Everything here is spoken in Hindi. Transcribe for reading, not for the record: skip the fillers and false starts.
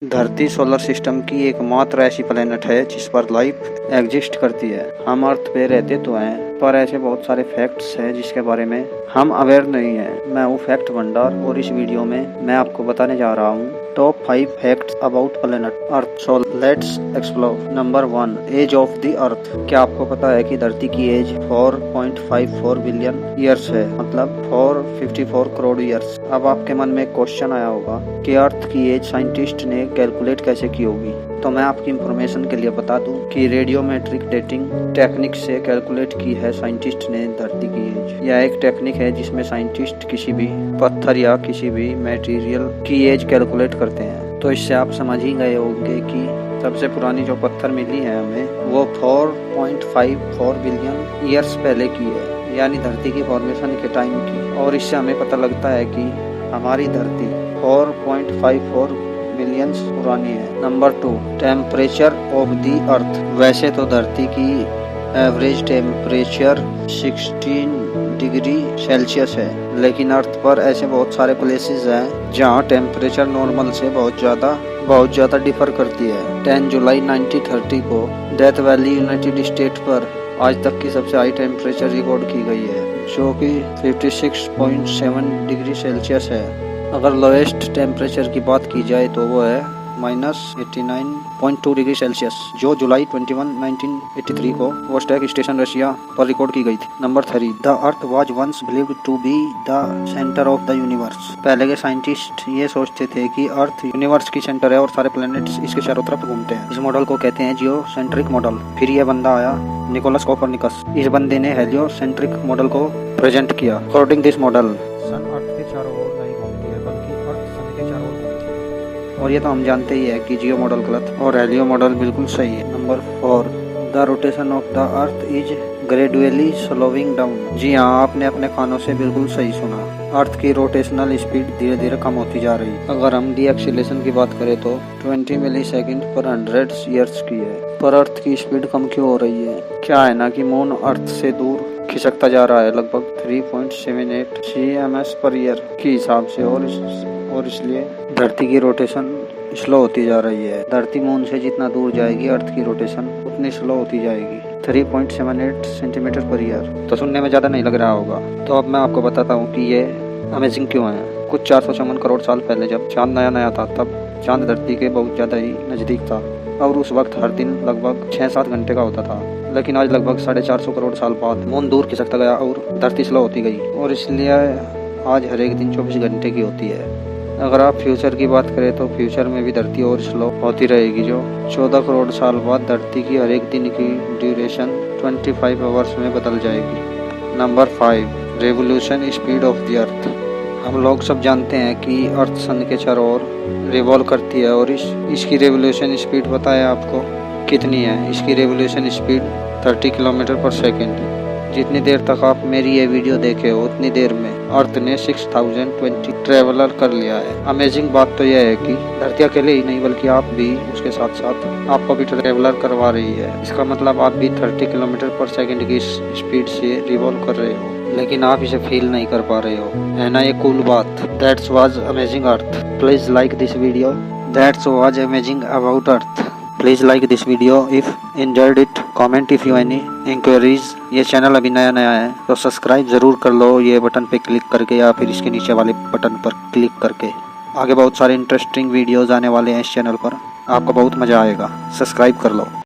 धरती सोलर सिस्टम की एकमात्र ऐसी प्लेनेट है जिस पर लाइफ एग्जिस्ट करती है। हम अर्थ पे रहते तो हैं, पर ऐसे बहुत सारे फैक्ट्स हैं जिसके बारे में हम अवेयर नहीं हैं। मैं हूँ फैक्ट भंडार और इस वीडियो में मैं आपको बताने जा रहा हूँ top 5 facts about planet earth. So let's explore. Number 1, age of the earth. क्या आपको पता है कि धरती की एज 4.54 बिलियन ईयर्स है, मतलब 454 करोड़ ईयर्स। अब आपके मन में एक क्वेश्चन आया होगा कि अर्थ की एज साइंटिस्ट ने कैलकुलेट कैसे की होगी। तो मैं आपकी इंफॉर्मेशन के लिए बता दूं कि रेडियोमेट्रिक डेटिंग टेक्निक से कैलकुलेट की है साइंटिस्ट ने धरती की एज। यह एक टेक्निक है जिसमें साइंटिस्ट किसी भी पत्थर या किसी भी मटेरियल की एज कैलकुलेट करते हैं। तो इससे आप समझ ही गए होंगे कि सबसे पुरानी जो पत्थर मिली है हमें वो 4.54 बिलियन ईयर्स पहले की है, यानी धरती की फॉर्मेशन के टाइम की। और इससे हमें पता लगता है कि हमारी धरती 4.54 मिलियंस पुरानी है। नंबर 2, टेम्परेचर ऑफ द अर्थ। वैसे तो धरती की एवरेज टेम्परेचर 16 डिग्री सेल्सियस है, लेकिन अर्थ पर ऐसे बहुत सारे प्लेसेस हैं जहां टेम्परेचर नॉर्मल से बहुत ज़्यादा डिफर करती है। 10 जुलाई 1930 को डेथ वैली यूनाइटेड स्टेट पर आज तक की सबसे हाई टेम्परेचर रिकॉर्ड की गई है, जो कि 56.7 डिग्री सेल्सियस है। अगर लोएस्ट टेम्परेचर की बात की जाए तो वो है -89.2 डिग्री सेल्सियस, जो जुलाई 21, 1983 को वोस्टॉक स्टेशन रशिया पर रिकॉर्ड की गई थी। Number 3, the earth was once believed to be the centre of the universe. पहले के साइंटिस्ट ये सोचते थे कि अर्थ यूनिवर्स की सेंटर है और सारे प्लैनेट्स इसके चारों तरफ घूमते हैं। इस मॉडल को कहते हैं जियोसेंट्रिक मॉडल। फिर ये बंदा आया, निकोलस कोपरनिकस। इस बंदे ने हेलियोसेंट्रिक मॉडल को प्रेजेंट किया। अकॉर्डिंग दिस मॉडल सन अर्थ के चारों ओर नहीं घूमती है, बल्कि अर्थ सन के चारों ओर घूमती है। और ये तो हम जानते ही है कि जियो मॉडल गलत और हेलियो मॉडल बिल्कुल सही है। Number 4, the rotation of the earth is gradually slowing down. जी हाँ, आपने अपने कानों से बिल्कुल सही सुना। अर्थ की रोटेशनल स्पीड धीरे धीरे कम होती जा रही है। अगर हम डी एक्सीलरेशन की बात करें तो 20 मिलीसेकंड पर 100 ईयर्स की है, पर अर्थ की स्पीड कम क्यों हो रही है? क्या है ना कि मून अर्थ से दूर खिसकता जा रहा है, लगभग 3.78 cms पर ईयर के हिसाब से, और इसलिए धरती की रोटेशन स्लो होती जा रही है। धरती मून से जितना दूर जाएगी अर्थ की रोटेशन उतनी स्लो होती जाएगी, 3.78 सेंटीमीटर पर ईयर। तो सुनने में ज़्यादा नहीं लग रहा होगा। तो अब मैं आपको बताता हूँ कि ये अमेजिंग क्यों है। कुछ 454 करोड़ साल पहले जब चांद नया था, तब चांद धरती के बहुत ज़्यादा ही नज़दीक था और उस वक्त हर दिन लगभग 6-7 घंटे का होता था। लेकिन आज लगभग 450 करोड़ साल बाद मून दूर खिसकता गया और धरती स्लो होती गई, और इसलिए आज हर एक दिन 24 घंटे की होती है। अगर आप फ्यूचर की बात करें तो फ्यूचर में भी धरती और स्लो होती रहेगी, जो 14 करोड़ साल बाद धरती की हर एक दिन की ड्यूरेशन 25 आवर्स में बदल जाएगी। Number 5, revolution speed of the अर्थ। हम लोग सब जानते हैं कि अर्थ सन के चारों ओर रिवॉल्व करती है, और इसकी रेवोल्यूशन स्पीड पता है आपको कितनी है? इसकी रेवोल्यूशन स्पीड 30 किलोमीटर पर सेकेंड। जितनी देर तक आप मेरी ये वीडियो देखे हो उतनी देर में अर्थ ने 6020 ट्रेवलर कर लिया है। अमेजिंग बात तो यह है कि धरती अकेले ही नहीं बल्कि आप भी उसके साथ साथ आपको भी ट्रेवलर करवा रही है। इसका मतलब आप भी 30 किलोमीटर पर सेकेंड की स्पीड से रिवॉल्व कर रहे हो, लेकिन आप इसे फील नहीं कर पा रहे हो। है ना ये कूल बात? That's was amazing earth. Please like this video. That's was amazing about earth. Please like this video if enjoyed it. Comment if you any inquiries. ये चैनल अभी नया है तो सब्सक्राइब ज़रूर कर लो ये बटन पे क्लिक करके, या फिर इसके नीचे वाले बटन पर क्लिक करके। आगे बहुत सारे इंटरेस्टिंग वीडियोज़ आने वाले हैं इस चैनल पर, आपको बहुत मज़ा आएगा। सब्सक्राइब कर लो।